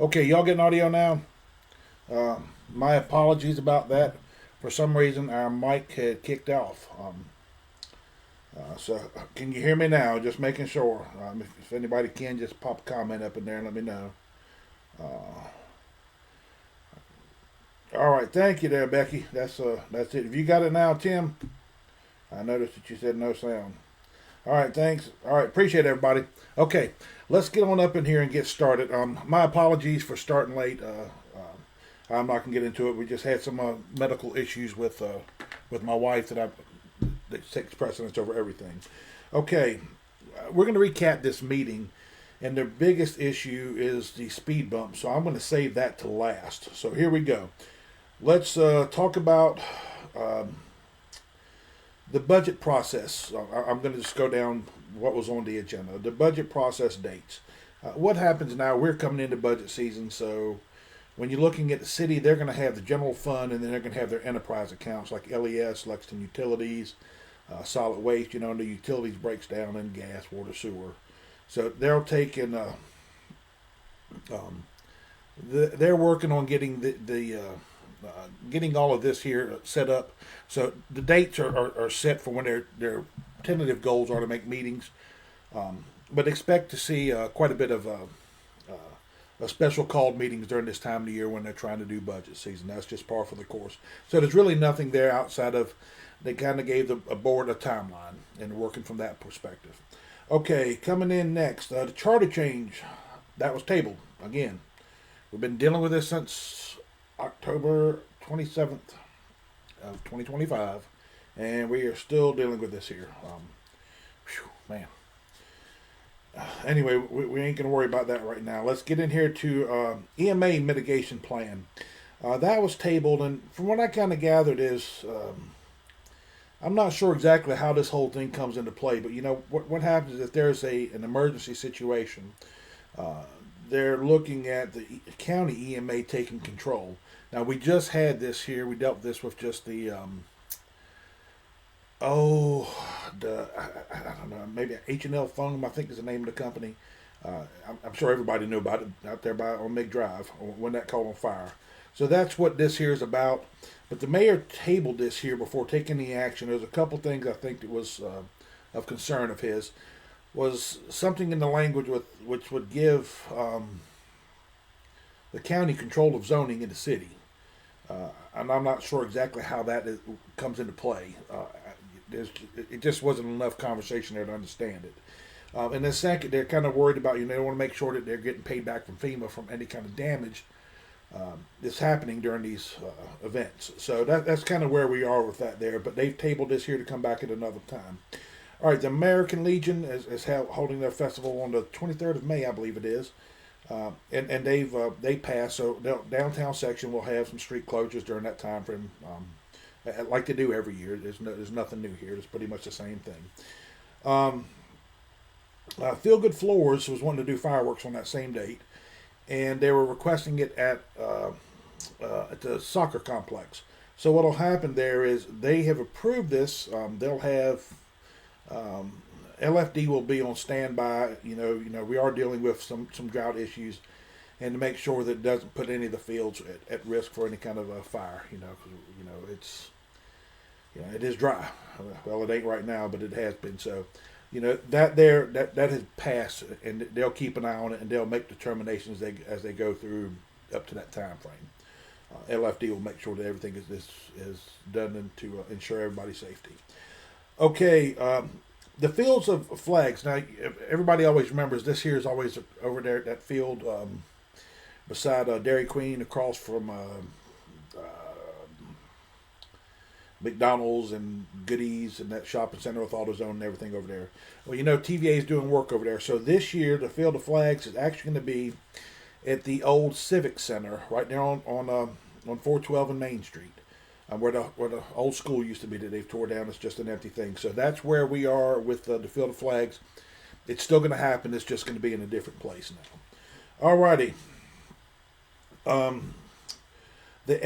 Okay, y'all getting audio now? My apologies about that. For some reason, our mic had kicked off. So, can you hear me now? Just making sure. If anybody can, just pop a comment up in there and let me know. All right, thank you there, Becky. That's it. Have you got it now, Tim? I noticed that you said no sound. All right, thanks. All right, appreciate it, everybody. Okay, let's get on up in here and get started. My apologies for starting late. I'm not gonna get into it. We just had some medical issues with my wife that takes precedence over everything. Okay, we're gonna recap this meeting, and the biggest issue is the speed bump. So I'm gonna save that to last. So here we go. Let's talk about um, the budget process. I'm going to just go down what was on the agenda. The budget process dates. What happens now? We're coming into budget season, so when you're looking at the city, they're going to have the general fund, and then they're going to have their enterprise accounts like LES, Lexington Utilities, solid waste. You know, and the utilities breaks down in gas, water, sewer. So they're taking. Um, they're working on getting getting all of this here set up. So the dates are set for when their tentative goals are to make meetings. But expect to see quite a bit of a special called meetings during this time of the year when they're trying to do budget season. That's just par for the course. So there's really nothing there outside of they kind of gave the board a timeline and working from that perspective. Okay, coming in next, the charter change that was tabled again. We've been dealing with this since October 27th of 2025, and we are still dealing with this here. Man. Anyway, we ain't going to worry about that right now. Let's get in here to EMA mitigation plan. That was tabled, and from what I kind of gathered is, I'm not sure exactly how this whole thing comes into play, but you know what happens is if there's an emergency situation, they're looking at the county EMA taking control. Now we just had this here. We dealt with this with just the I don't know, maybe H&L Foam, I think is the name of the company. I'm sure everybody knew about it out there on Mig Drive when that caught on fire. So that's what this here is about. But the mayor tabled this here before taking any action. There's a couple things I think that was of concern of his. Was something in the language which would give the county control of zoning in the city. And I'm not sure exactly how that comes into play. It just wasn't enough conversation there to understand it. And then second, they're kind of worried about, they want to make sure that they're getting paid back from FEMA from any kind of damage that's happening during these events. So that's kind of where we are with that there. But they've tabled this here to come back at another time. All right, the American Legion is holding their festival on the 23rd of May, I believe it is. And they passed, so the downtown section will have some street closures during that time frame. Like they do every year. There's nothing new here. It's pretty much the same thing. Feel Good Floors was wanting to do fireworks on that same date, and they were requesting it at the soccer complex. So what'll happen there is they have approved this. They'll have LFD will be on standby. We are dealing with some drought issues, and to make sure that it doesn't put any of the fields at risk for any kind of a fire. It's it is dry. Well, it ain't right now, but it has been. So, that has passed, and they'll keep an eye on it, and they'll make determinations as they go through up to that time frame. LFD will make sure that everything is done to ensure everybody's safety. Okay, the Fields of Flags. Now, everybody always remembers this here is always over there at that field beside Dairy Queen, across from McDonald's and Goodies and that shopping center with AutoZone and everything over there. Well, TVA is doing work over there. So this year, the Field of Flags is actually going to be at the old Civic Center right there on 412 and Main Street, where the old school used to be that they've tore down. It's just an empty thing. So that's where we are with the Field of Flags. It's still going to happen. It's just going to be in a different place now. Alrighty. The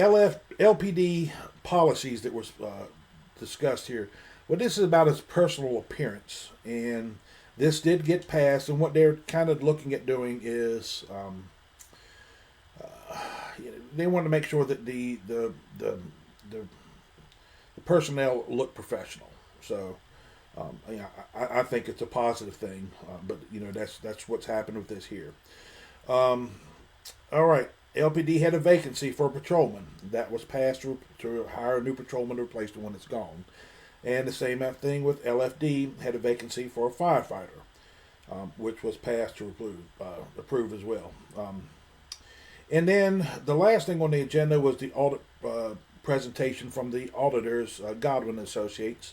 LPD policies that were discussed here. Well, this is about his personal appearance, and this did get passed. And what they're kind of looking at doing is they want to make sure that the personnel look professional. So, I think it's a positive thing. But that's what's happened with this here. All right. LPD had a vacancy for a patrolman. That was passed to hire a new patrolman to replace the one that's gone. And the same thing with LFD had a vacancy for a firefighter, which was passed to approve as well. And then the last thing on the agenda was the audit presentation from the auditors, Godwin Associates.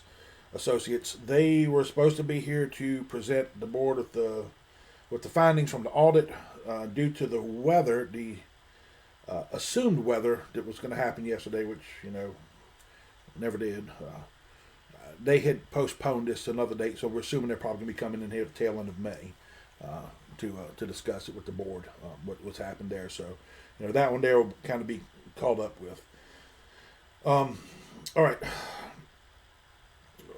They were supposed to be here to present the board with the findings from the audit due to the weather, the assumed weather that was going to happen yesterday, which never did. They had postponed this to another date, so we're assuming they're probably going to be coming in here at the tail end of May to discuss it with the board, what's happened there. So that one there will kind of be called up with. All right.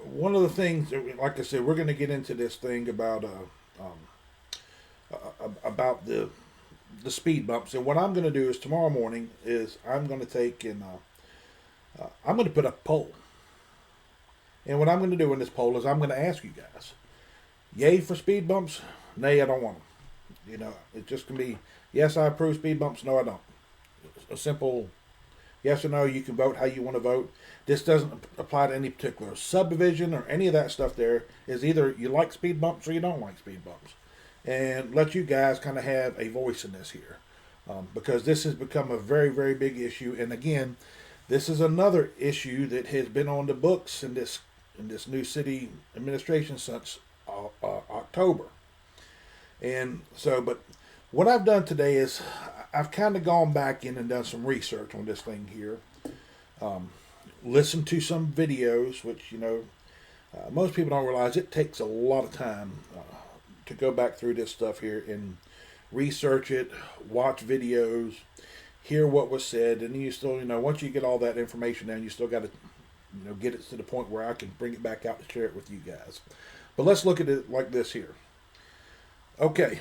One of the things, like I said, we're going to get into this thing about the speed bumps. And what I'm going to do is tomorrow morning is I'm going to take and I'm going to put up a poll. And what I'm going to do in this poll is I'm going to ask you guys, yay for speed bumps, nay, I don't want them. It's just going to be, yes, I approve speed bumps, no, I don't. A simple yes or no. You can vote how you want to vote. This doesn't apply to any particular subdivision or any of that stuff. There is either you like speed bumps or you don't like speed bumps. And let you guys kind of have a voice in this here. because this has become a very, very big issue. And again, this is another issue that has been on the books in this new city administration since October. And so, but what I've done today is I've kind of gone back in and done some research on this thing here. Listened to some videos, which, most people don't realize it takes a lot of time to go back through this stuff here and research it, watch videos, hear what was said, and then you still, once you get all that information down, you still got to, get it to the point where I can bring it back out to share it with you guys. But let's look at it like this here. Okay,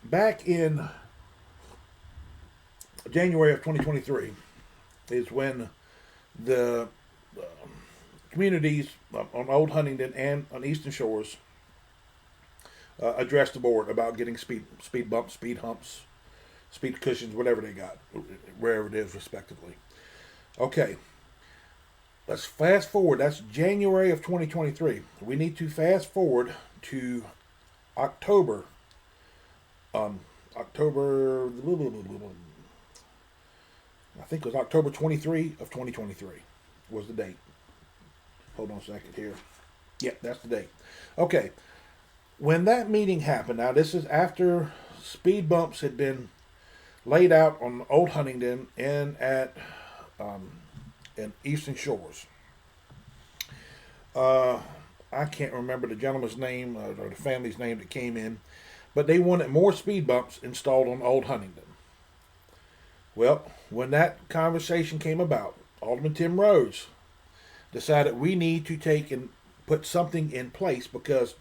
back in January of 2023 is when the communities on Old Huntingdon and on Eastern Shores addressed the board about getting speed bumps, speed humps, speed cushions, whatever they got, wherever it is, respectively. Okay, let's fast forward. That's January of 2023. We need to fast forward to October. October, I think it was October 23 of 2023 was the date. Hold on a second here. Yeah, that's the date. Okay. When that meeting happened, now this is after speed bumps had been laid out on Old Huntingdon and at in Eastern Shores. I can't remember the gentleman's name or the family's name that came in, but they wanted more speed bumps installed on Old Huntingdon. Well, when that conversation came about, Alderman Tim Rhodes decided we need to take and put something in place because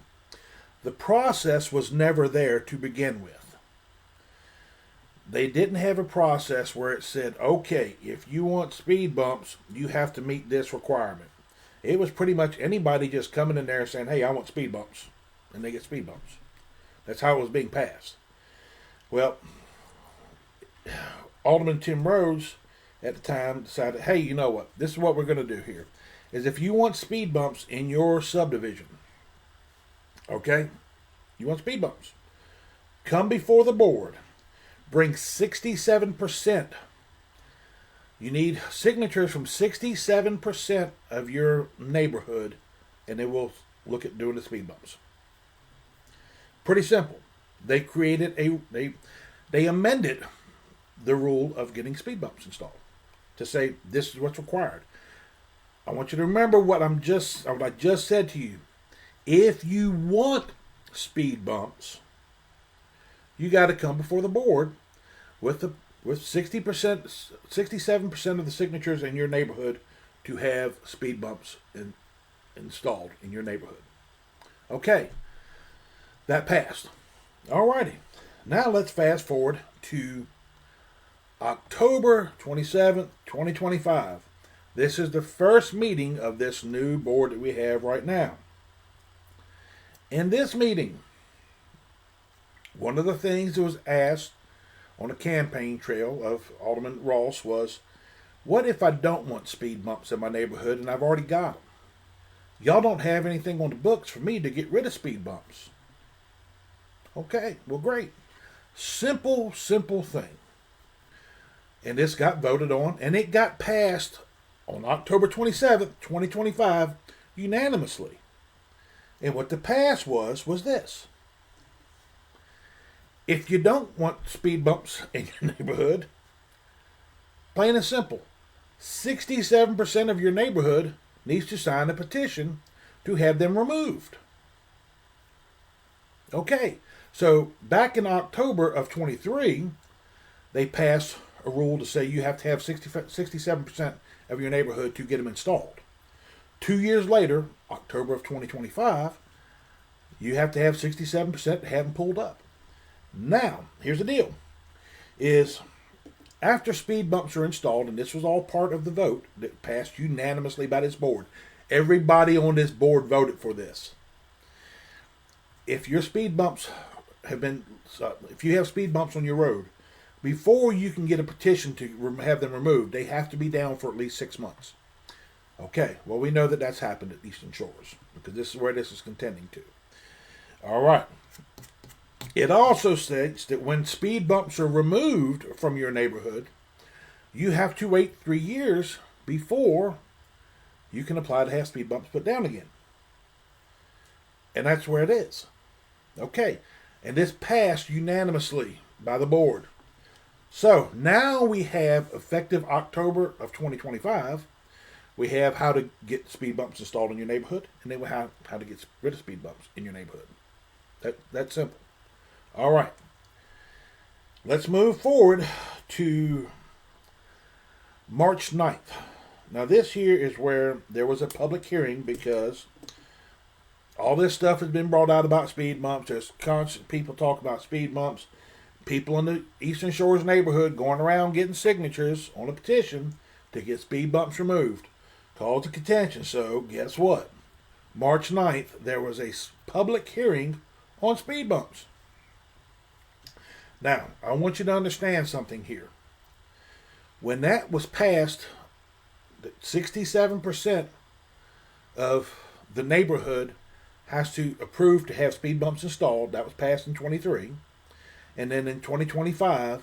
the process was never there to begin with. They didn't have a process where it said, okay, if you want speed bumps, you have to meet this requirement. It was pretty much anybody just coming in there and saying, hey, I want speed bumps. And they get speed bumps. That's how it was being passed. Well, Alderman Tim Rhodes at the time decided, hey, you know what? This is what we're going to do here. Is if you want speed bumps in your subdivision, okay? You want speed bumps. Come before the board. Bring 67%. You need signatures from 67% of your neighborhood, and they will look at doing the speed bumps. Pretty simple. They created they amended the rule of getting speed bumps installed to say this is what's required. I want you to remember what I just said to you. If you want speed bumps, you got to come before the board with 60%, 67% of the signatures in your neighborhood to have speed bumps installed in your neighborhood. Okay, that passed. Alrighty, now let's fast forward to October 27th, 2025. This is the first meeting of this new board that we have right now. In this meeting, one of the things that was asked on a campaign trail of Alderman Ross was, what if I don't want speed bumps in my neighborhood and I've already got them? Y'all don't have anything on the books for me to get rid of speed bumps. Okay, well, great. Simple thing. And this got voted on, and it got passed on October 27th, 2025, unanimously. And what the pass was this. If you don't want speed bumps in your neighborhood, plain and simple, 67% of your neighborhood needs to sign a petition to have them removed. Okay, so back in October of 23, they passed a rule to say you have to have 67% of your neighborhood to get them installed. 2 years later, October of 2025, you have to have 67% to have them pulled up. Now, here's the deal, is after speed bumps are installed, and this was all part of the vote that passed unanimously by this board. Everybody on this board voted for this. If your speed bumps if you have speed bumps on your road, before you can get a petition to have them removed, they have to be down for at least 6 months. Okay, well, we know that that's happened at Eastern Shores because this is where this is contending to. All right. It also states that when speed bumps are removed from your neighborhood, you have to wait 3 years before you can apply to have speed bumps put down again. And that's where it is. Okay. And this passed unanimously by the board. So now we have, effective October of 2025, we have how to get speed bumps installed in your neighborhood, and then we have how to get rid of speed bumps in your neighborhood. That's simple. All right. Let's move forward to March 9th. Now this here is where there was a public hearing because all this stuff has been brought out about speed bumps. There's constant people talk about speed bumps. People in the Eastern Shores neighborhood going around getting signatures on a petition to get speed bumps removed. Called to contention. So guess what? March 9th, there was a public hearing on speed bumps. Now, I want you to understand something here. When that was passed, 67% of the neighborhood has to approve to have speed bumps installed. That was passed in 23. And then in 2025,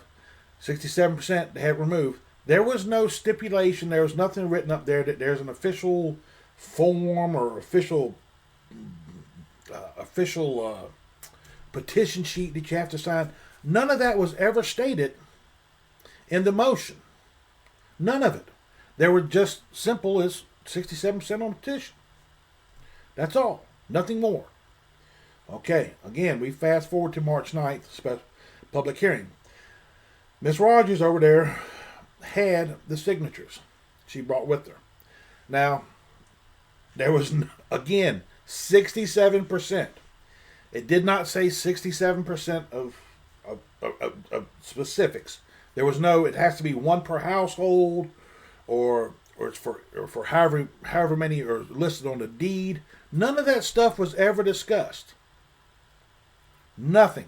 67% to have it removed. There was no stipulation. There was nothing written up there that there's an official form or official petition sheet that you have to sign. None of that was ever stated in the motion. None of it. They were just simple as 67% on the petition. That's all. Nothing more. Okay, again, we fast forward to March 9th, public hearing. Miss Rogers over there had the signatures she brought with her. Now, there was, again, 67%. It did not say 67% of specifics. There was no, it has to be one per household, or it's for however many are listed on the deed. None of that stuff was ever discussed. Nothing.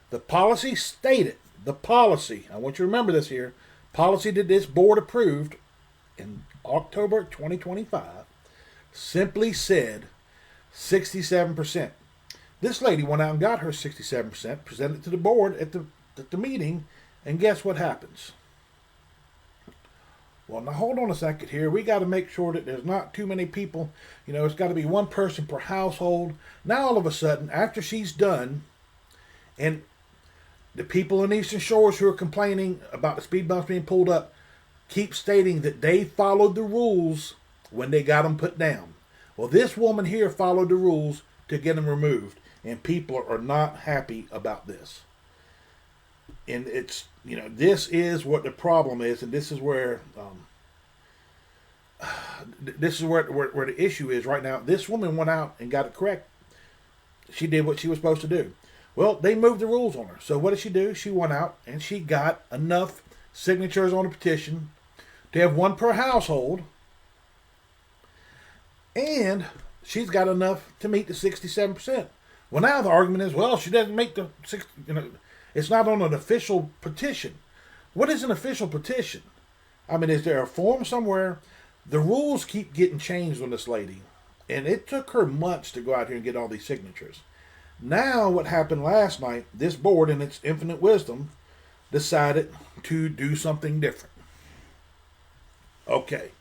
The policy stated, I want you to remember this here, policy that this board approved in October 2025 simply said 67%. This lady went out and got her 67%, presented it to the board at the meeting, and guess what happens? Well, now hold on a second here. We got to make sure that there's not too many people. You know, it's got to be one person per household. Now all of a sudden, after she's done, and the people in Eastern Shores who are complaining about the speed bumps being pulled up keep stating that they followed the rules when they got them put down. Well, this woman here followed the rules to get them removed, and people are not happy about this. And it's, you know, this is what the problem is, and this is where where the issue is right now. This woman went out and got it correct. She did what she was supposed to do. Well, they moved the rules on her. So what did she do? She went out and she got enough signatures on a petition to have one per household, and she's got enough to meet the 67%. Well, now the argument is, well, she doesn't make the 60, it's not on an official petition. What is an official petition? I mean, is there a form somewhere? The rules keep getting changed on this lady, and it took her months to go out here and get all these signatures. Now, what happened last night, this board, in its infinite wisdom, decided to do something different. Okay,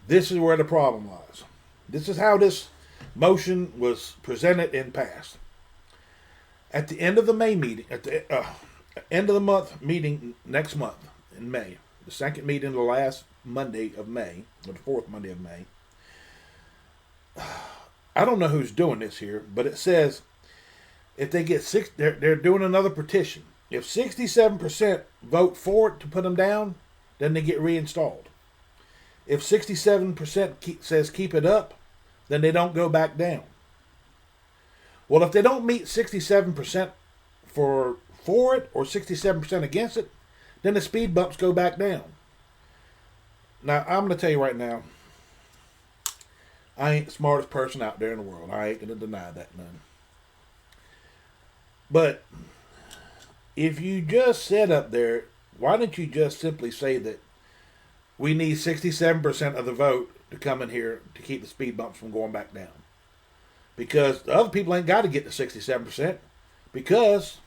this is where the problem lies. This is how this motion was presented and passed. At the end of the May meeting, at the end of the month meeting next month in May, the second meeting, the last Monday of May, or the fourth Monday of May, I don't know who's doing this here, but it says if they get they're doing another petition. If 67% vote for it to put them down, then they get reinstalled. If 67% says keep it up, then they don't go back down. Well, if they don't meet 67% for it or 67% against it, then the speed bumps go back down. Now, I'm going to tell you right now, I ain't the smartest person out there in the world. I ain't going to deny that none. But if you just said up there, why don't you just simply say that we need 67% of the vote to come in here to keep the speed bumps from going back down? Because the other people ain't got to get to 67%. because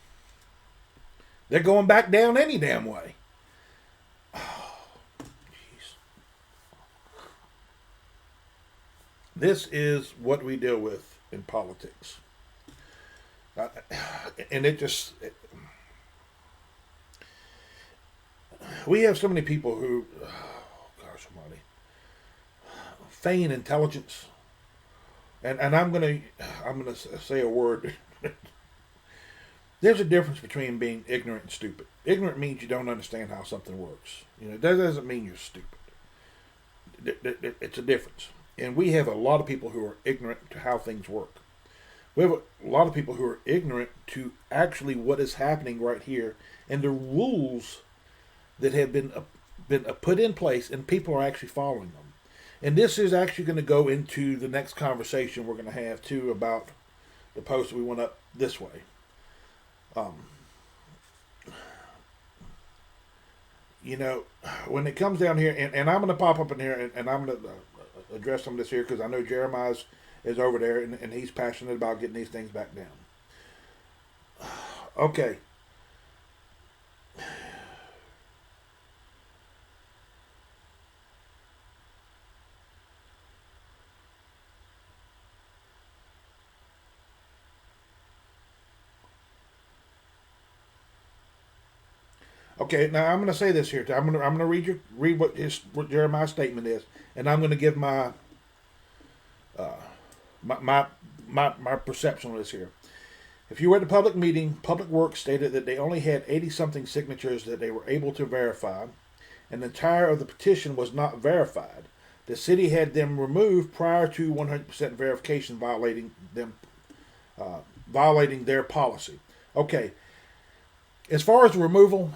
they're going back down any damn way. Oh, jeez. This is what we deal with in politics. And we have so many people who, oh gosh almighty, feign intelligence. And I'm gonna say a word. There's a difference between being ignorant and stupid. Ignorant means you don't understand how something works. That doesn't mean you're stupid. It's a difference. And we have a lot of people who are ignorant to how things work. We have a lot of people who are ignorant to actually what is happening right here and the rules that have been put in place, and people are actually following them. And this is actually going to go into the next conversation we're going to have too about the post that we went up this way. When it comes down here, and I'm going to pop up in here, and I'm going to address some of this here because I know Jeremiah is over there, and he's passionate about getting these things back down. Okay. Okay, now I'm going to say this here. I'm going to read what Jeremiah's statement is, and I'm going to give my perception of this here. If you were at the public meeting, Public Works stated that they only had 80-something signatures that they were able to verify, and the entire of the petition was not verified. The city had them removed prior to 100% verification, violating their policy. Okay, as far as the removal,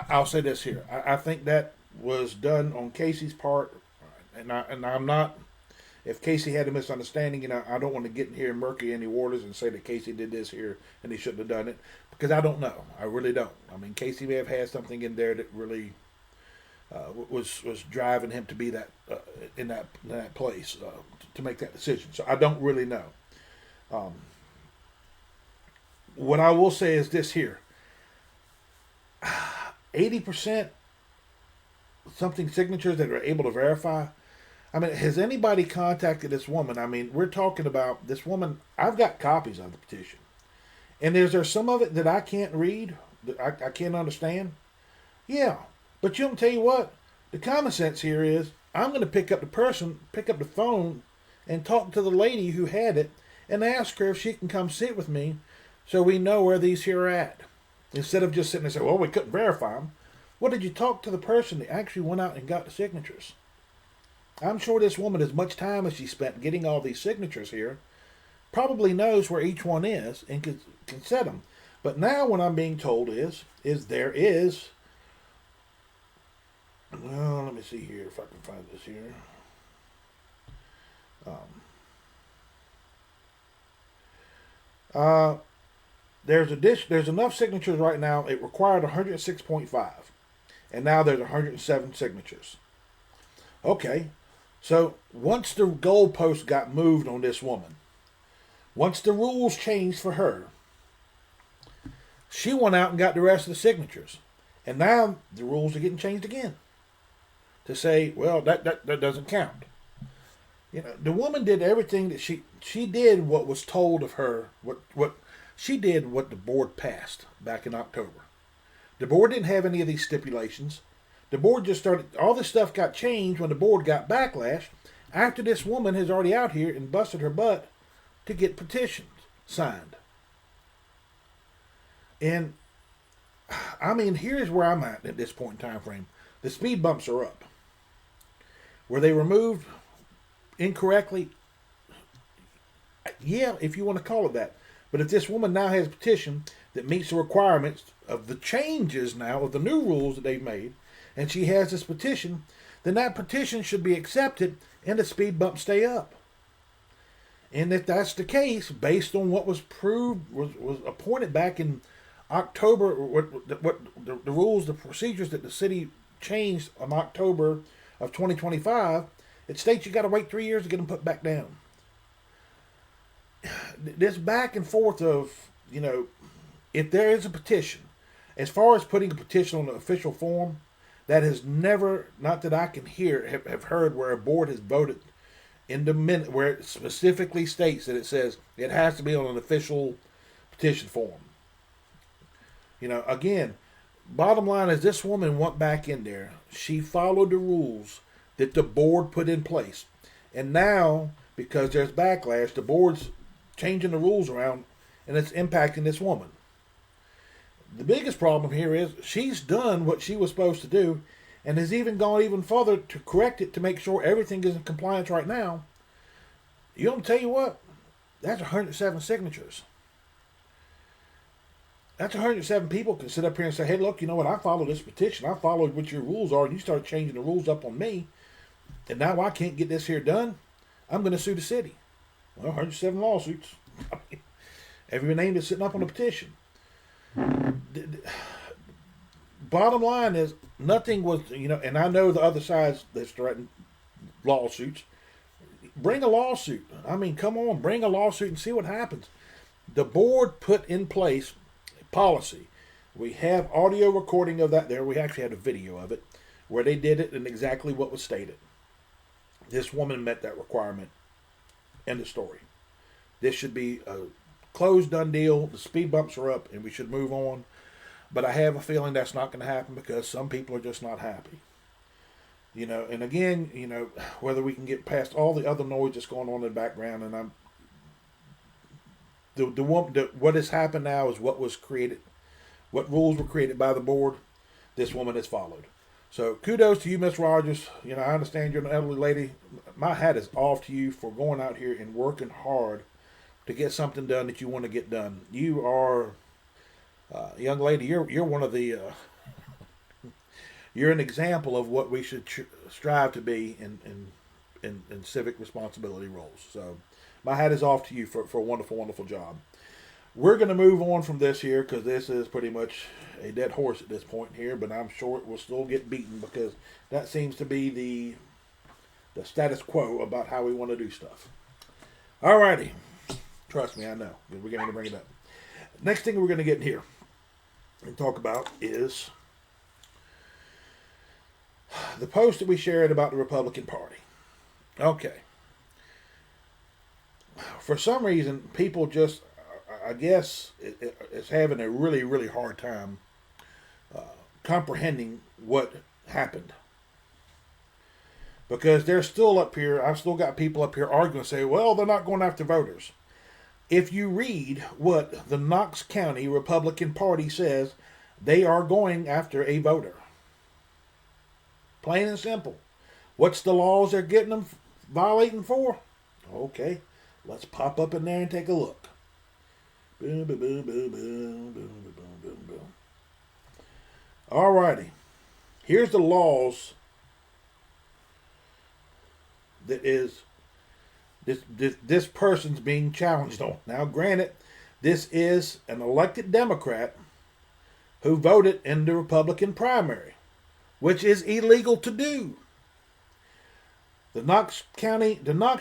I'll say this here. I think that was done on Casey's part, and I'm not. If Casey had a misunderstanding, I don't want to get in here and murky any waters and say that Casey did this here and he shouldn't have done it, because I don't know. I really don't. I mean, Casey may have had something in there that really was driving him to be that in that place to make that decision. So I don't really know. What I will say is this here. 80% something signatures that are able to verify. I mean, has anybody contacted this woman? I mean, we're talking about this woman. I've got copies of the petition. And is there some of it that I can't read, that I can't understand? Yeah. But you'll tell you what, the common sense here is I'm going to pick up the phone and talk to the lady who had it and ask her if she can come sit with me so we know where these here are at. Instead of just sitting there and saying, well, we couldn't verify them. What did you talk to the person that actually went out and got the signatures? I'm sure this woman, as much time as she spent getting all these signatures here, probably knows where each one is and can set them. But now what I'm being told is there is, well, let me see here if I can find this here. There's enough signatures right now. It required 106.5, and now there's 107 signatures. Okay, so once the goalpost got moved on this woman, once the rules changed for her, she went out and got the rest of the signatures, and now the rules are getting changed again to say, well, that doesn't count. The woman did everything that she did what was told of her. What she did what the board passed back in October. The board didn't have any of these stipulations. The board just started, all this stuff got changed when the board got backlash after this woman is already out here and busted her butt to get petitions signed. And, I mean, here's where I'm at this point in time frame. The speed bumps are up. Were they removed incorrectly? Yeah, if you want to call it that. But if this woman now has a petition that meets the requirements of the changes now, of the new rules that they've made, and she has this petition, then that petition should be accepted and the speed bumps stay up. And if that's the case, based on what was proved, was appointed back in October, what the rules, the procedures that the city changed on October of 2025, it states you got to wait 3 years to get them put back down. This back and forth of you know, if there is a petition, as far as putting a petition on an official form, that has never, not that I can hear, have heard where a board has voted in the minute where it specifically states that it says it has to be on an official petition form. Again, bottom line is this woman went back in there. She followed the rules that the board put in place. And now, because there's backlash, the board's changing the rules around and it's impacting this woman. The biggest problem here is she's done what she was supposed to do and has even gone even further to correct it to make sure everything is in compliance right now. You know, tell you what, that's 107 signatures. That's 107 people can sit up here and say, hey, look, you know what, I followed this petition. I followed what your rules are, and you start changing the rules up on me, and now I can't get this here done. I'm going to sue the city. Well, 107 lawsuits. Every name is sitting up on the petition. Bottom line is, nothing was, and I know the other side's that's threatened lawsuits. Bring a lawsuit. I mean, come on, bring a lawsuit and see what happens. The board put in place policy. We have audio recording of that there. We actually had a video of it where they did it and exactly what was stated. This woman met that requirement. End of story. This should be a closed, done deal. The speed bumps are up and we should move on. But I have a feeling that's not going to happen because some people are just not happy. And again, whether we can get past all the other noise that's going on in the background, and what has happened now is what was created, what rules were created by the board. This woman has followed. So kudos to you, Miss Rogers. I understand you're an elderly lady. My hat is off to you for going out here and working hard to get something done that you want to get done. You are, young lady. You're one of the. You're an example of what we should strive to be in civic responsibility roles. So my hat is off to you for a wonderful, wonderful job. We're going to move on from this here because this is pretty much a dead horse at this point here, but I'm sure it will still get beaten because that seems to be the status quo about how we want to do stuff. Alrighty. Trust me, I know. We're going to bring it up. Next thing we're going to get in here and talk about is the post that we shared about the Republican Party. Okay. For some reason, people just, I guess, is having a really, really hard time comprehending what happened. Because they're still up here, I've still got people up here arguing and say, well, they're not going after voters. If you read what the Knox County Republican Party says, they are going after a voter. Plain and simple. What's the laws they're getting them violating for? Okay, let's pop up in there and take a look. Boom, boom, boom, boom, boom, boom, boom, boom, boom. Alrighty. Here's the laws that is this person's being challenged on. Now, granted, this is an elected Democrat who voted in the Republican primary, which is illegal to do. The Knox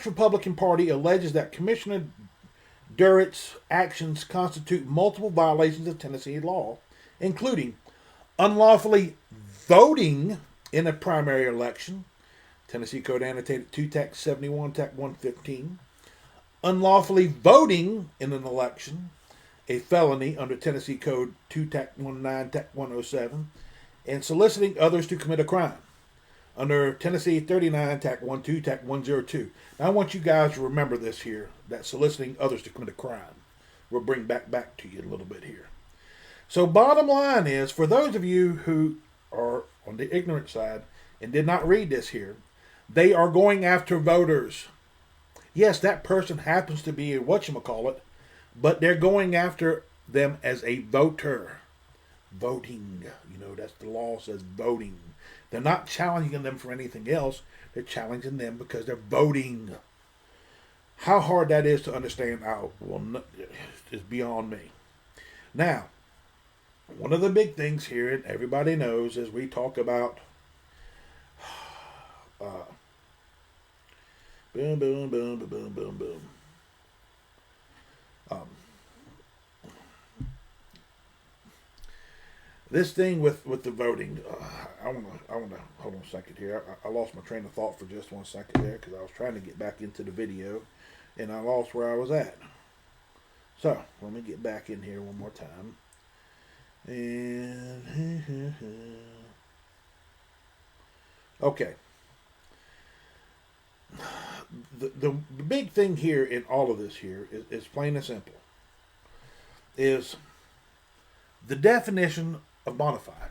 Republican Party alleges that Commissioner Durrett's actions constitute multiple violations of Tennessee law, including unlawfully voting in a primary election, Tennessee Code Annotated 2 Tac 71 Tac 115, unlawfully voting in an election, a felony under Tennessee Code 2 Tac 19 Tac 107, and soliciting others to commit a crime under Tennessee 39 Tac 12 Tac 102. Now I want you guys to remember this here, that soliciting others to commit a crime. We'll bring back to you a little bit here. So bottom line is, for those of you who are on the ignorant side and did not read this here, they are going after voters. Yes, that person happens to be a whatchamacallit, but they're going after them as a voter. Voting. That's the law says voting. They're not challenging them for anything else. They're challenging them because they're voting. How hard that is to understand is beyond me. Now, one of the big things here, and everybody knows, as we talk about boom, boom, boom, boom, boom, boom, boom. this thing with the voting, I want to hold on a second here. I lost my train of thought for just 1 second there because I was trying to get back into the video, and I lost where I was at. So let me get back in here one more time. And okay. The big thing here in all of this here is plain and simple. Is the definition of bona fide.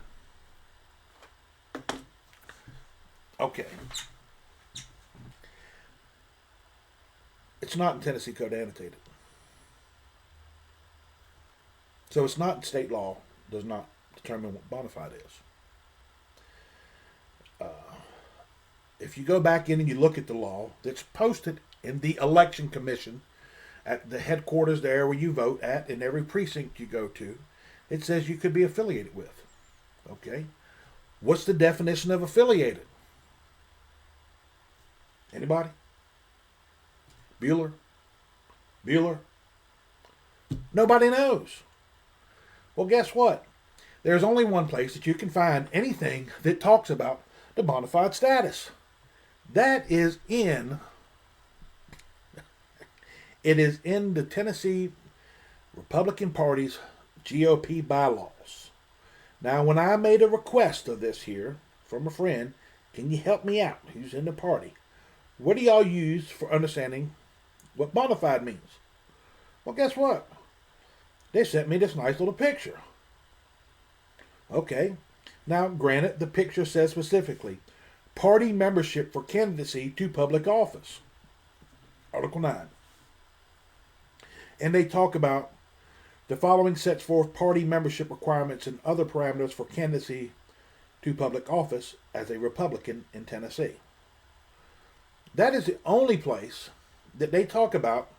Okay. It's not in Tennessee Code Annotated. So it's not state law, does not determine what bona fide is. If you go back in and you look at the law that's posted in the election commission at the headquarters there where you vote at in every precinct you go to, it says you could be affiliated with. Okay? What's the definition of affiliated? Anybody? Bueller? Nobody knows. Well, guess what? There's only one place that you can find anything that talks about the bona fide status. That is in the Tennessee Republican Party's GOP bylaws. Now, when I made a request of this here from a friend, can you help me out? Who's in the party? What do y'all use for understanding what bona fide means? Well, guess what? They sent me this nice little picture. Okay. Now, granted, the picture says specifically, party membership for candidacy to public office. Article 9. And they talk about the following sets forth party membership requirements and other parameters for candidacy to public office as a Republican in Tennessee. That is the only place that they talk about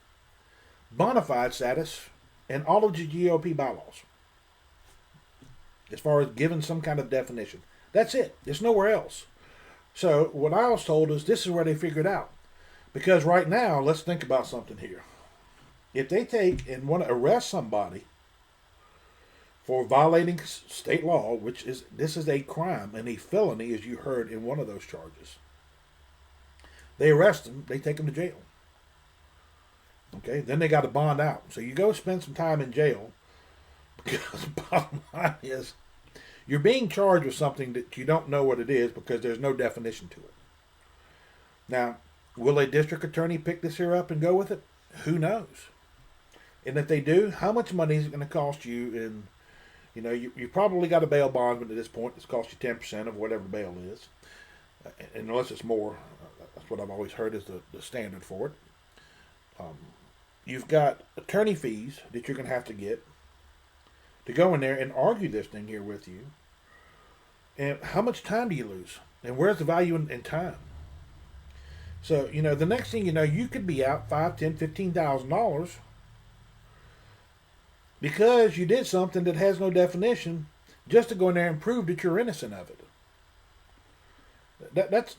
bona fide status in all of the GOP bylaws. As far as giving some kind of definition. That's it. There's nowhere else. So what I was told is this is where they figured out. Because right now, let's think about something here. If they take and want to arrest somebody for violating state law, this is a crime and a felony, as you heard in one of those charges. They arrest them, they take them to jail. Okay, then they got to bond out. So you go spend some time in jail because the bottom line is you're being charged with something that you don't know what it is because there's no definition to it. Now, will a district attorney pick this here up and go with it? Who knows? And if they do, how much money is it going to cost you? And you probably got a bail bond, but at this point, it's cost you 10% of whatever the bail is, and unless it's more. That's what I've always heard is the standard for it. You've got attorney fees that you're going to have to get to go in there and argue this thing here with you. And how much time do you lose? And where's the value in time? So, the next thing you know, you could be out $5,000, $10,000, $15,000 because you did something that has no definition just to go in there and prove that you're innocent of it.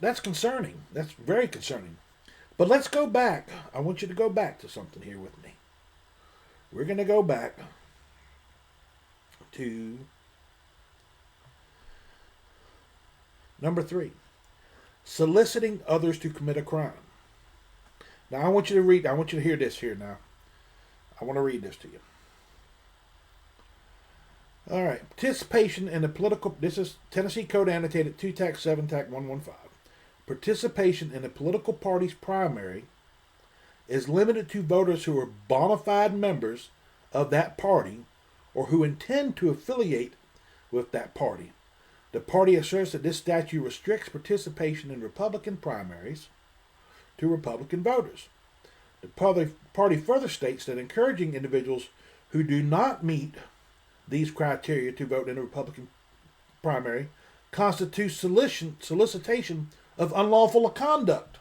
That's concerning. That's very concerning. But let's go back. I want you to go back to something here with me. We're going to go back to number 3. Soliciting others to commit a crime. Now I want you to hear this here now. I want to read this to you. All right. Participation in the political, this is Tennessee Code Annotated 2 Tac 7 Tac 115. Participation in a political party's primary is limited to voters who are bona fide members of that party or who intend to affiliate with that party. The party asserts that this statute restricts participation in Republican primaries to Republican voters. The party further states that encouraging individuals who do not meet these criteria to vote in a Republican primary constitutes solicitation of unlawful conduct.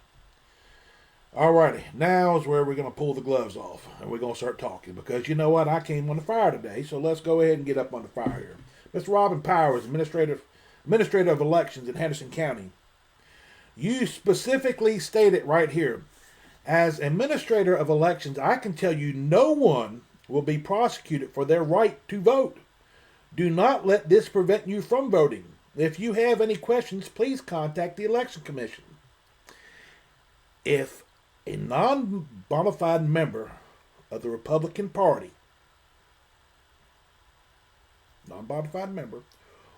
Alrighty, now is where we're going to pull the gloves off and we're going to start talking because you know what? I came on the fire today, so let's go ahead and get up on the fire here. Mr. Robin Powers, Administrator of Elections in Henderson County. You specifically stated right here, as Administrator of Elections, I can tell you no one will be prosecuted for their right to vote. Do not let this prevent you from voting. If you have any questions, please contact the Election Commission. If a non-bona fide member of the Republican Party, non-bona fide member,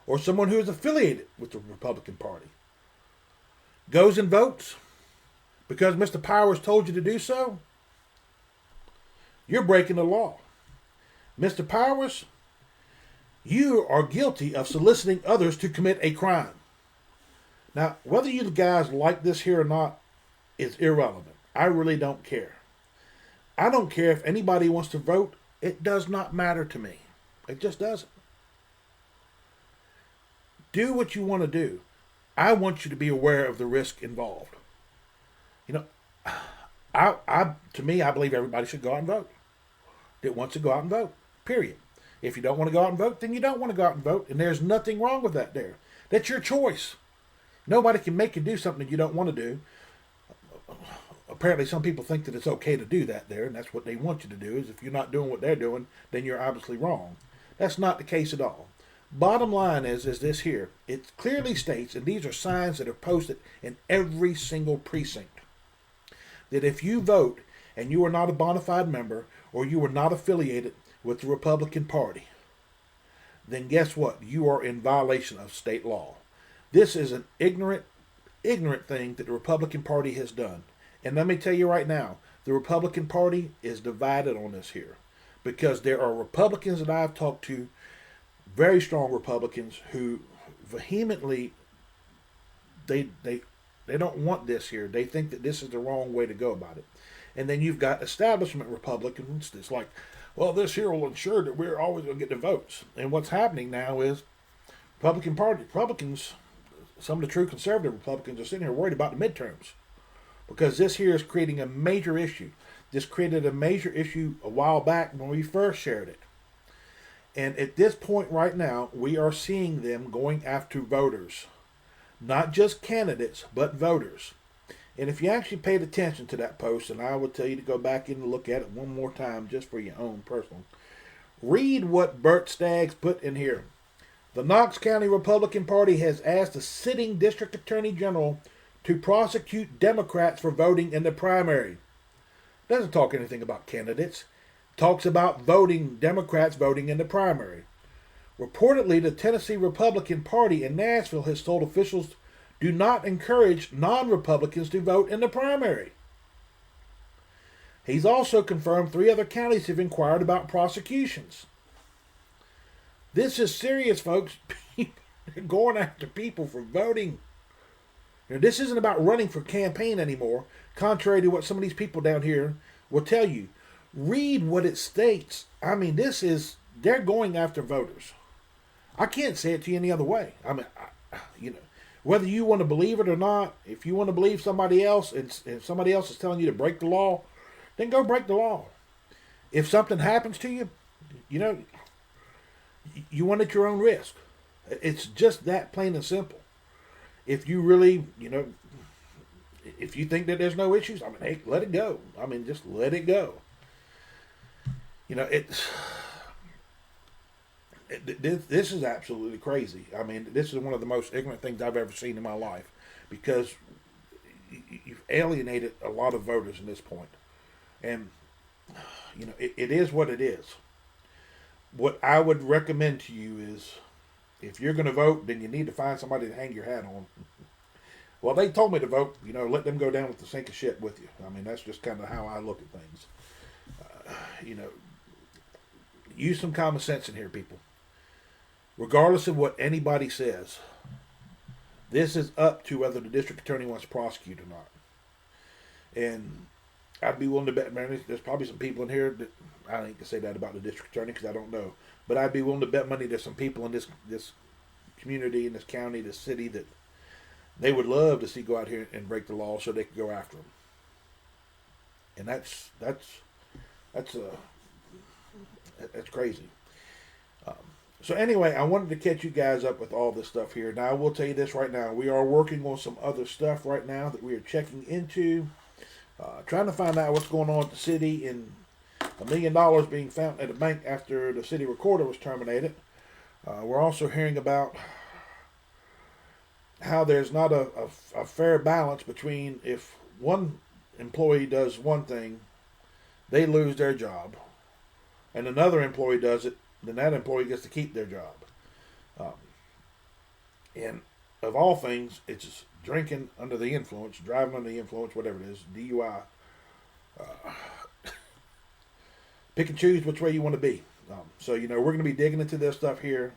or someone who is affiliated with the Republican Party, goes and votes because Mr. Powers told you to do so, you're breaking the law. Mr. Powers, you are guilty of soliciting others to commit a crime. Now, whether you guys like this here or not is irrelevant. I really don't care. I don't care if anybody wants to vote. It does not matter to me. It just doesn't. Do what you want to do. I want you to be aware of the risk involved. You know, to me, I believe everybody should go out and vote. That wants to go out and vote. Period. If you don't want to go out and vote, then you don't want to go out and vote, and there's nothing wrong with that there. That's your choice. Nobody can make you do something you don't want to do. Apparently some people think that it's okay to do that there, and that's what they want you to do, is if you're not doing what they're doing, then you're obviously wrong. That's not the case at all. Bottom line is this here. It clearly states, and these are signs that are posted in every single precinct, that if you vote and you are not a bona fide member or you are not affiliated with the Republican Party, then guess what? You are in violation of state law. This is an ignorant thing that the Republican Party has done. And let me tell you right now, the Republican Party is divided on this here, because there are Republicans that I've talked to, very strong Republicans, who vehemently, they don't want this here. They think that this is the wrong way to go about it. And then you've got establishment Republicans that's like, well, this here will ensure that we're always going to get the votes. And what's happening now is Republicans, some of the true conservative Republicans are sitting here worried about the midterms, because this here is creating a major issue. This created a major issue a while back when we first shared it. And at this point right now, we are seeing them going after voters. Not just candidates, but voters. And if you actually paid attention to that post, and I would tell you to go back in and look at it one more time just for your own personal, read what Bert Staggs put in here. The Knox County Republican Party has asked the sitting District Attorney General to prosecute Democrats for voting in the primary. Doesn't talk anything about candidates. Talks about Democrats voting in the primary. Reportedly, the Tennessee Republican Party in Nashville has told officials do not encourage non-Republicans to vote in the primary. He's also confirmed 3 other counties have inquired about prosecutions. This is serious, folks. They're going after people for voting. Now, this isn't about running for campaign anymore, contrary to what some of these people down here will tell you. Read what it states. I mean, they're going after voters. I can't say it to you any other way. I mean, whether you want to believe it or not, if you want to believe somebody else, and if somebody else is telling you to break the law, then go break the law. If something happens to you, you want at your own risk. It's just that plain and simple. If you really, if you think that there's no issues, I mean, hey, let it go. I mean, just let it go. This is absolutely crazy. I mean, this is one of the most ignorant things I've ever seen in my life, because you've alienated a lot of voters at this point. And, it is what it is. What I would recommend to you is, if you're going to vote, then you need to find somebody to hang your hat on. Well, they told me to vote. Let them go down with the sink of shit with you. I mean, that's just kind of how I look at things. Use some common sense in here, people. Regardless of what anybody says, this is up to whether the district attorney wants to prosecute or not. And I'd be willing to bet, man, there's probably some people in here that, I don't can say that about the district attorney because I don't know, but I'd be willing to bet money there's some people in this community, in this county, this city, that they would love to see go out here and break the law so they could go after them. And that's crazy. So anyway, I wanted to catch you guys up with all this stuff here. Now, I will tell you this right now. We are working on some other stuff right now that we are checking into. Trying to find out what's going on at the city, and $1 million being found at a bank after the city recorder was terminated. We're also hearing about how there's not a fair balance between if one employee does one thing, they lose their job, and another employee does it, then that employee gets to keep their job. Um, and of all things, it's drinking under the influence, driving under the influence, whatever it is, DUI. Uh, Pick and choose which way you want to be. So, we're going to be digging into this stuff here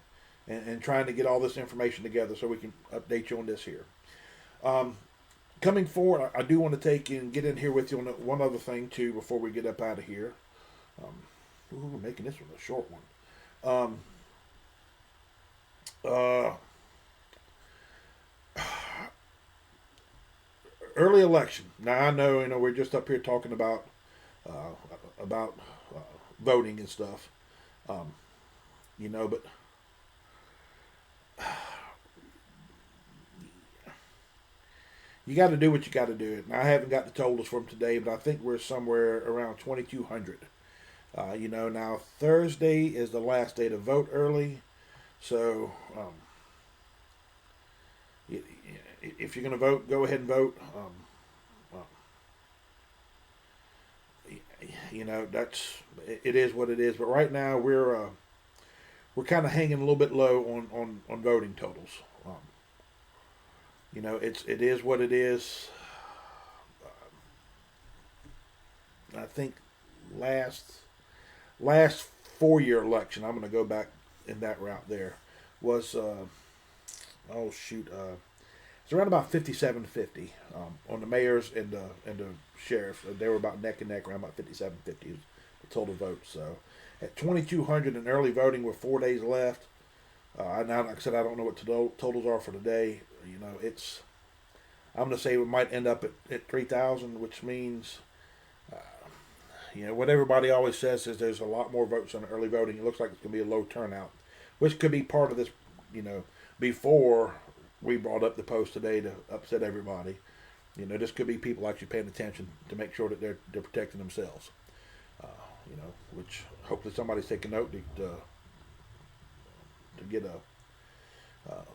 and trying to get all this information together so we can update you on this here. Coming forward, I do want to take and get in here with you on one other thing, too, before we get up out of here. We're making this one a short one. Early election. Now, I know, we're just up here talking about voting and stuff. But you got to do what you got to do. And I haven't got the totals from today, but I think we're somewhere around 2,200. Now Thursday is the last day to vote early. So, if you're going to vote, go ahead and vote. It is what it is. But right now we're kind of hanging a little bit low on voting totals. It is what it is. I think last 4-year election, I'm going to go back in that route there, was it's around about 57-50 on the mayors and the sheriffs. They were about neck and neck, around about 57-50 the total votes. So at 2,200 in early voting with 4 days left, now, like I said, I don't know what totals are for today. I'm going to say we might end up at 3,000, which means, what everybody always says is there's a lot more votes on early voting. It looks like it's going to be a low turnout, which could be part of this, before we brought up the post today to upset everybody. This could be people actually paying attention to make sure that they're protecting themselves. Which hopefully somebody's taking note to get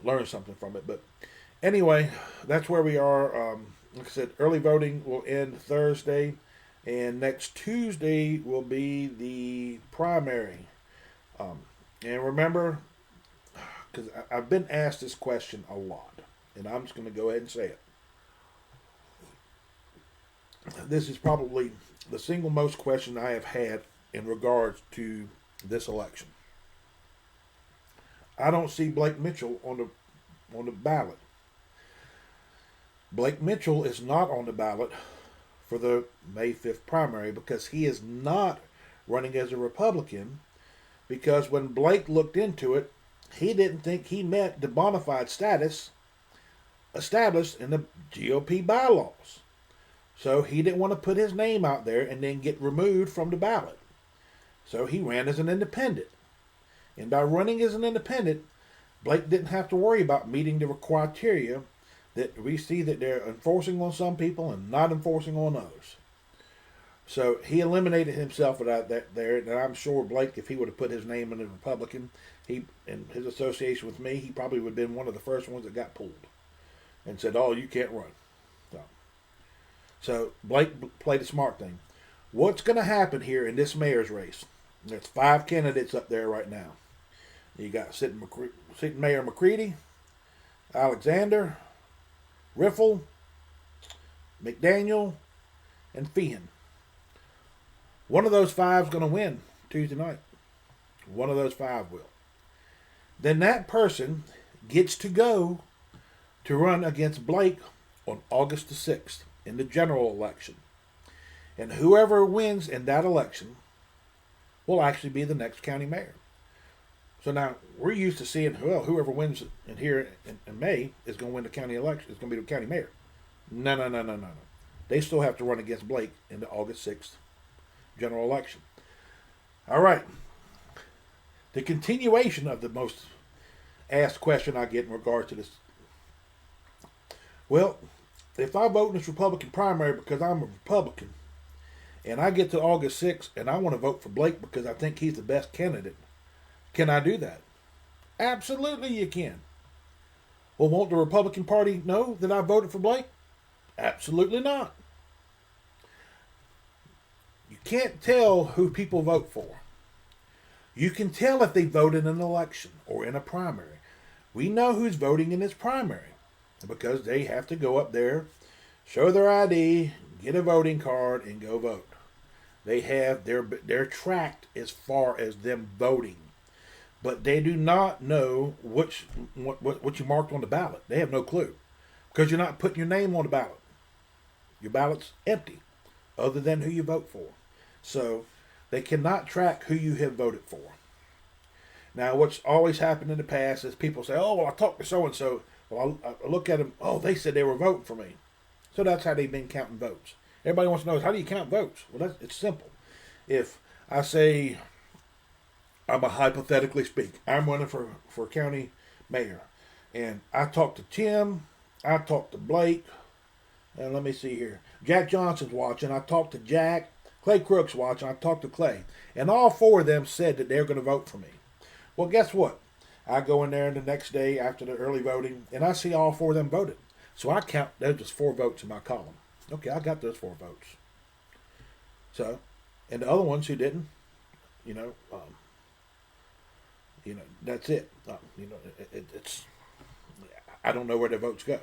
learn something from it. But anyway, that's where we are. Like I said, early voting will end Thursday, and next Tuesday will be the primary. And remember, because I've been asked this question a lot, and I'm just going to go ahead and say it. This is probably the single most question I have had in regards to this election. I don't see Blake Mitchell on the ballot. Blake Mitchell is not on the ballot for the May 5th primary because he is not running as a Republican, because when Blake looked into it, he didn't think he met the bona fide status established in the GOP bylaws. So he didn't want to put his name out there and then get removed from the ballot. So he ran as an independent. And by running as an independent, Blake didn't have to worry about meeting the criteria that we see that they're enforcing on some people and not enforcing on others. So he eliminated himself without that there. And I'm sure Blake, if he would have put his name in the Republican, in his association with me, he probably would have been one of the first ones that got pulled and said, "Oh, you can't run." So Blake played a smart thing. What's going to happen here in this mayor's race? There's 5 candidates up there right now. You got sitting Mayor McCready, Alexander, Riffle, McDaniel, and Feehan. One of those 5 is going to win Tuesday night. One of those 5 will. Then that person gets to go to run against Blake on August the 6th in the general election. And whoever wins in that election will actually be the next county mayor. So now we're used to seeing, well, whoever wins in here in May is going to win the county election. It's going to be the county mayor. No. They still have to run against Blake in the August 6th general election. All right. The continuation of the most asked question I get in regard to this. Well, if I vote in this Republican primary because I'm a Republican, and I get to August 6th and I want to vote for Blake because I think he's the best candidate, can I do that? Absolutely, you can. Well, won't the Republican Party know that I voted for Blake? Absolutely not. You can't tell who people vote for. You can tell if they voted in an election or in a primary. We know who's voting in this primary because they have to go up there, show their ID, get a voting card, and go vote. They have they're tracked as far as them voting, but they do not know what you marked on the ballot. They have no clue because you're not putting your name on the ballot. Your ballot's empty, other than who you vote for. So they cannot track who you have voted for. Now, what's always happened in the past is people say, "Oh, well, I talked to so and so. Well, I look at them. Oh, they said they were voting for me." So that's how they've been counting votes. Everybody wants to know is how do you count votes? Well, it's simple. If I say I'm a hypothetically speak, I'm running for county mayor, and I talked to Tim, I talked to Blake, and let me see here. Jack Johnson's watching. I talked to Jack. Clay Crook's watching. I talked to Clay, and all four of them said that they're going to vote for me. Well, guess what? I go in there the next day after the early voting, and I see all four of them voted. So I count, there's just 4 votes in my column. Okay, I got those 4 votes. So, and the other ones who didn't, you know, that's it. It's I don't know where their votes go.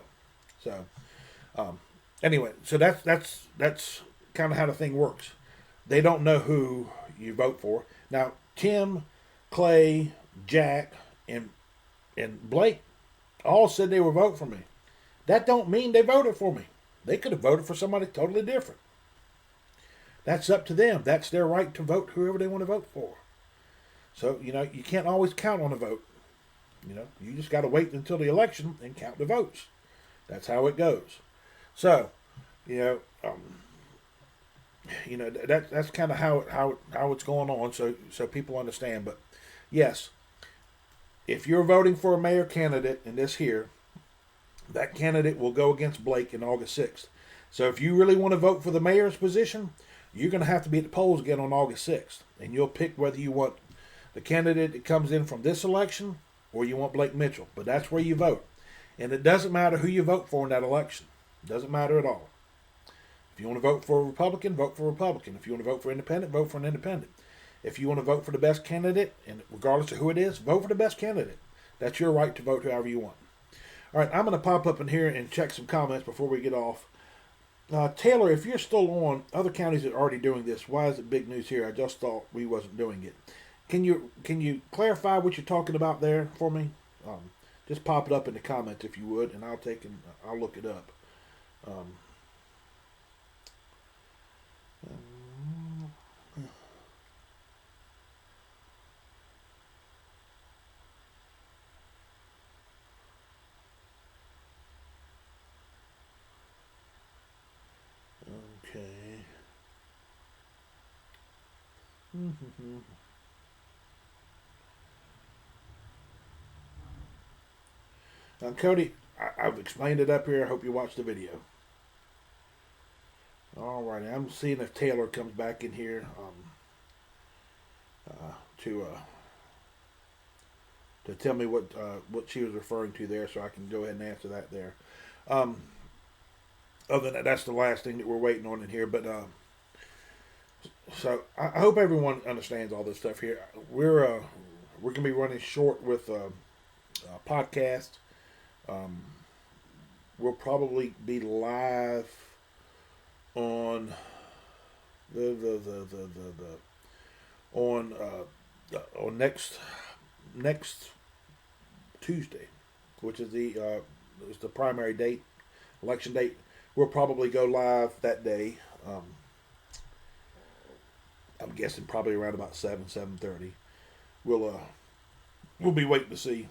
So, anyway, so that's kind of how the thing works. They don't know who you vote for. Now, Tim, Clay, Jack, and Blake all said they would vote for me. That don't mean they voted for me. They could have voted for somebody totally different. That's up to them. That's their right to vote whoever they want to vote for. So, you can't always count on a vote. You just got to wait until the election and count the votes. That's how it goes. So, that's kind of how it's going on. So people understand. But yes, if you're voting for a mayor candidate in this here, that candidate will go against Blake in August 6th. So if you really want to vote for the mayor's position, you're going to have to be at the polls again on August 6th. And you'll pick whether you want the candidate that comes in from this election or you want Blake Mitchell. But that's where you vote. And it doesn't matter who you vote for in that election. It doesn't matter at all. If you want to vote for a Republican, vote for a Republican. If you want to vote for independent, vote for an independent. If you want to vote for the best candidate, and regardless of who it is, vote for the best candidate. That's your right to vote however you want. All right, I'm going to pop up in here and check some comments before we get off. Taylor, if you're still on, other counties are already doing this. Why is it big news here? I just thought we wasn't doing it. Can you clarify what you're talking about there for me? Just pop it up in the comments if you would, and I'll look it up. Okay. Now, Cody, I've explained it up here. I hope you watched the video. All right, I'm seeing if Taylor comes back in here to tell me what she was referring to there, so I can go ahead and answer that there. Other than that, that's the last thing that we're waiting on in here. But so I hope everyone understands all this stuff here. We're gonna be running short with podcast. We'll probably be live on on next Tuesday, which is the primary date, election date. We'll probably go live that day. I'm guessing probably around about 7:30. We'll be waiting to see.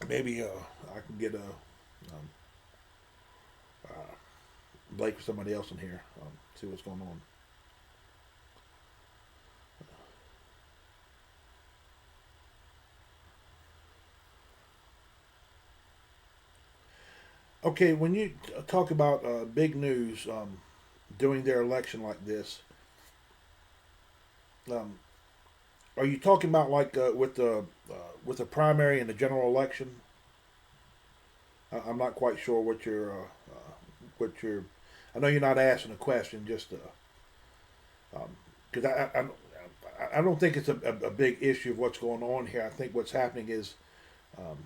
Maybe I can get Blake or somebody else in here. See what's going on. Okay, when you talk about big news doing their election like this, Are you talking about like with the primary and the general election? I'm not quite sure what you're. I know you're not asking a question, just because I don't think it's a big issue of what's going on here. I think what's happening is um,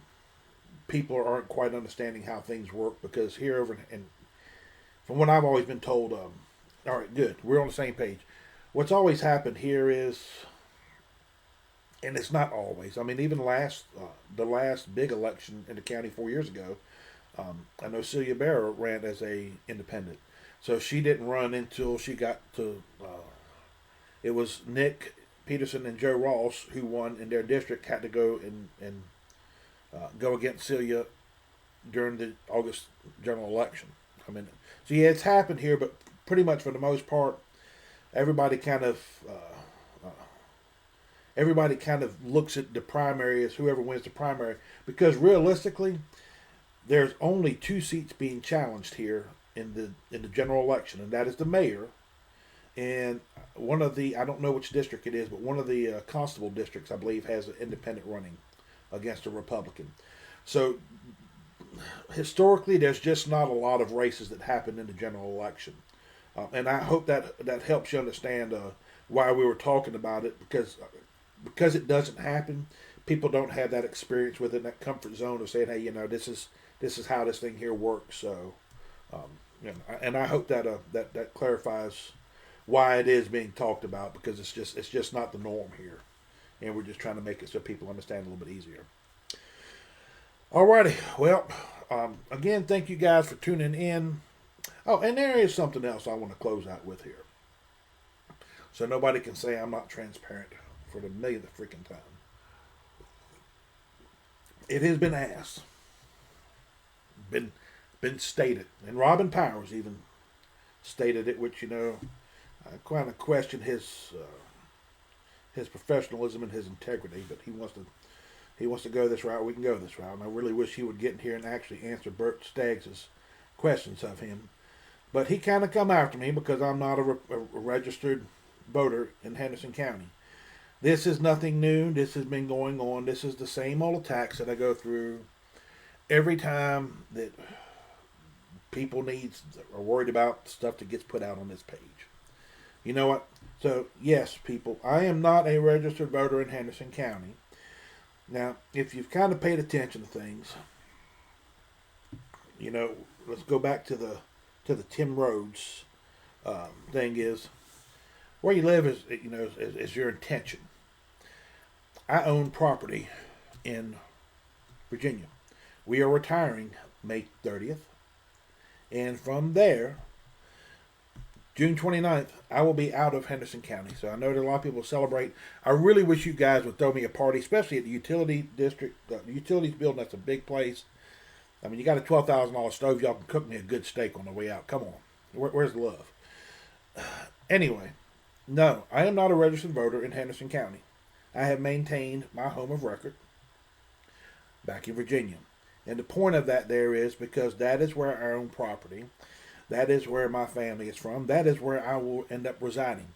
people aren't quite understanding how things work because here over and from what I've always been told, all right, good, we're on the same page. What's always happened here is, and it's not always. I mean, even the last big election in the county 4 years ago, I know Celia Barrow ran as a independent, so she didn't run until she got to. It was Nick Peterson and Joe Ross who won in their district had to go and go against Celia during the August general election. I mean, so yeah, it's happened here, but pretty much for the most part, everybody kind of everybody kind of looks at the primary as whoever wins the primary because realistically, there's only two seats being challenged here in the general election, and that is the mayor and one of the I don't know which district it is, but one of the constable districts I believe has an independent running against a Republican. So historically, there's just not a lot of races that happen in the general election, and I hope that helps you understand why we were talking about it because it doesn't happen. People don't have that experience within that comfort zone of saying, "Hey, this is how this thing here works." So, um, and I hope that that clarifies why it is being talked about because it's just not the norm here, and we're just trying to make it so people understand a little bit easier. Alrighty, well, again, thank you guys for tuning in. Oh, and there is something else I want to close out with here, so nobody can say I'm not transparent for the millionth freaking time. It has been asked, been been stated, and Robin Powers even stated it, which I kind of question his professionalism and his integrity, but he wants to go this route. We can go this route, and I really wish he would get in here and actually answer Bert Staggs' questions of him. But he kind of come after me because I'm not a registered voter in Henderson County. This is nothing new. This has been going on. This is the same old attacks that I go through every time that people are worried about stuff that gets put out on this page. You know what? So, yes, people, I am not a registered voter in Henderson County. Now, if you've kind of paid attention to things, let's go back to the Tim Rhodes thing is where you live is your intention. I own property in Virginia. We are retiring May 30th. And from there, June 29th, I will be out of Henderson County. So I know that a lot of people celebrate. I really wish you guys would throw me a party, especially at the utility district. The utilities building, that's a big place. I mean, you got a $12,000 stove. Y'all can cook me a good steak on the way out. Come on. Where's the love? Anyway, no, I am not a registered voter in Henderson County. I have maintained my home of record back in Virginia. And the point of that there is because that is where I own property. That is where my family is from. That is where I will end up residing.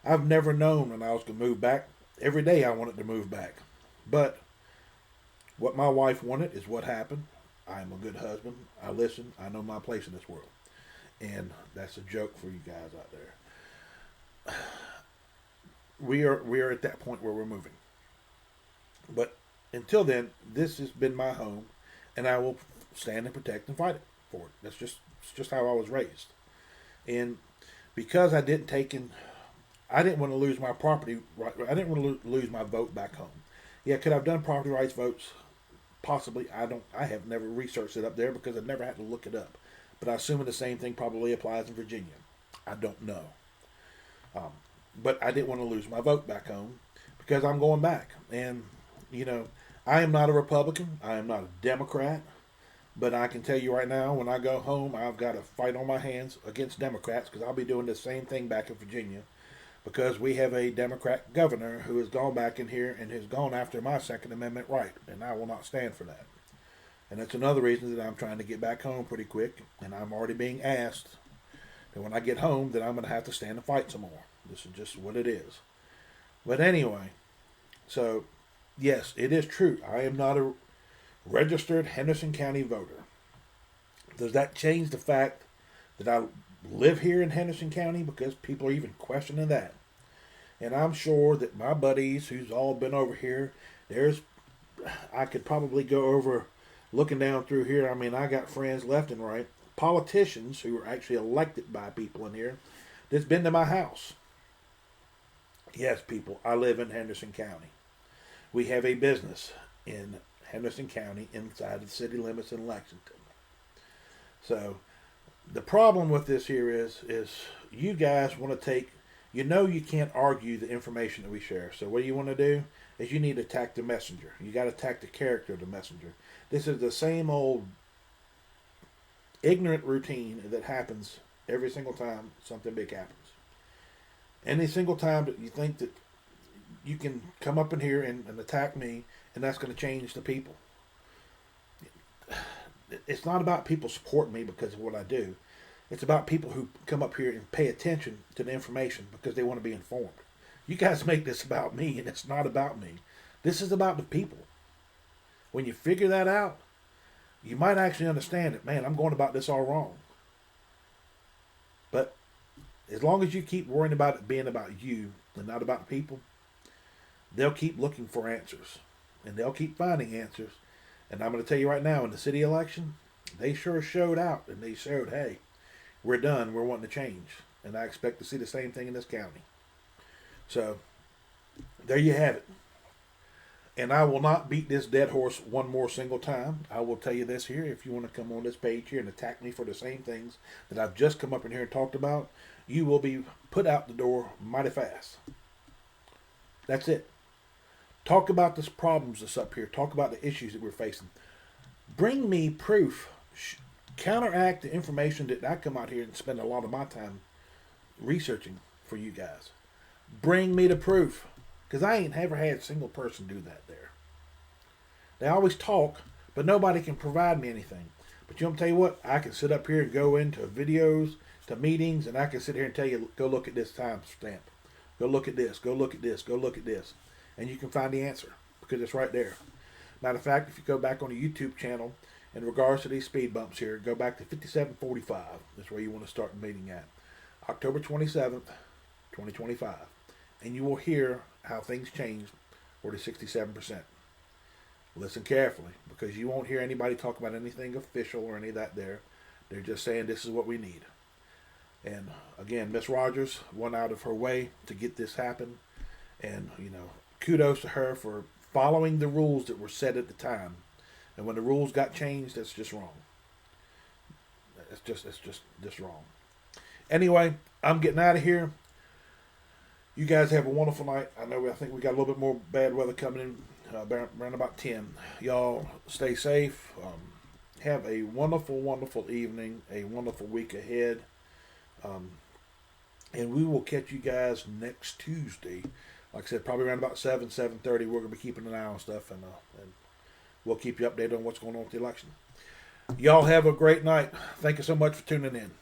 I've never known when I was going to move back. Every day I wanted to move back. But what my wife wanted is what happened. I am a good husband. I listen. I know my place in this world. And that's a joke for you guys out there. We are at that point where we're moving. But until then, this has been my home, and I will stand and protect and fight it for it. It's just how I was raised. And because I didn't want to lose my property right. I didn't want to lose my vote back home. Yeah, could I have done property rights votes? Possibly. I have never researched it up there because I've never had to look it up. But I assume the same thing probably applies in Virginia. I don't know. But I didn't want to lose my vote back home because I'm going back. And, I am not a Republican. I am not a Democrat. But I can tell you right now, when I go home, I've got a fight on my hands against Democrats because I'll be doing the same thing back in Virginia because we have a Democrat governor who has gone back in here and has gone after my Second Amendment right. And I will not stand for that. And that's another reason that I'm trying to get back home pretty quick. And I'm already being asked that when I get home that I'm going to have to stand and fight some more. This is just what it is. But anyway, So, yes, it is true. I am not a registered Henderson County voter. Does that change the fact that I live here in Henderson County? Because people are even questioning that. And I'm sure that my buddies who's all been over here, I could probably go over looking down through here. I mean, I got friends left and right, politicians who are actually elected by people in here that's been to my house. Yes, people, I live in Henderson County. We have a business in Henderson County inside the city limits in Lexington. So the problem with this here is you guys want to take, you can't argue the information that we share. So what you want to do is you need to attack the messenger. You got to attack the character of the messenger. This is the same old ignorant routine that happens every single time something big happens. Any single time that you think that you can come up in here and attack me and that's going to change the people. It's not about people supporting me because of what I do. It's about people who come up here and pay attention to the information because they want to be informed. You guys make this about me, and it's not about me. This is about the people. When you figure that out, you might actually understand it. Man, I'm going about this all wrong. But as long as you keep worrying about it being about you and not about the people, they'll keep looking for answers. And they'll keep finding answers. And I'm going to tell you right now, in the city election, they sure showed out. And they showed, hey, we're done. We're wanting to change. And I expect to see the same thing in this county. So, there you have it. And I will not beat this dead horse one more single time. I will tell you this here. If you want to come on this page here and attack me for the same things that I've just come up in here and talked about, you will be put out the door mighty fast. That's it. Talk about the problems that's up here. Talk about the issues that we're facing. Bring me proof. Counteract the information that I come out here and spend a lot of my time researching for you guys. Bring me the proof. Because I ain't ever had a single person do that there. They always talk, but nobody can provide me anything. But you want to tell you what? I can sit up here and go into videos, to meetings, and I can sit here and tell you, go look at this time stamp. Go look at this. Go look at this. Go look at this. And you can find the answer because it's right there. Matter of fact, if you go back on the YouTube channel in regards to these speed bumps here, go back to 5745. That's where you want to start the meeting at. October 27th, 2025. And you will hear how things changed for the 67%. Listen carefully because you won't hear anybody talk about anything official or any of that there. They're just saying this is what we need. And again, Miss Rogers went out of her way to get this happen. And, kudos to her for following the rules that were set at the time. And when the rules got changed, that's just wrong. It's just wrong. Anyway, I'm getting out of here. You guys have a wonderful night. I think we got a little bit more bad weather coming in around about 10. Y'all stay safe. Have a wonderful, wonderful evening. A wonderful week ahead. And we will catch you guys next Tuesday. Like I said, probably around about 7:30. We're going to be keeping an eye on stuff. And we'll keep you updated on what's going on with the election. Y'all have a great night. Thank you so much for tuning in.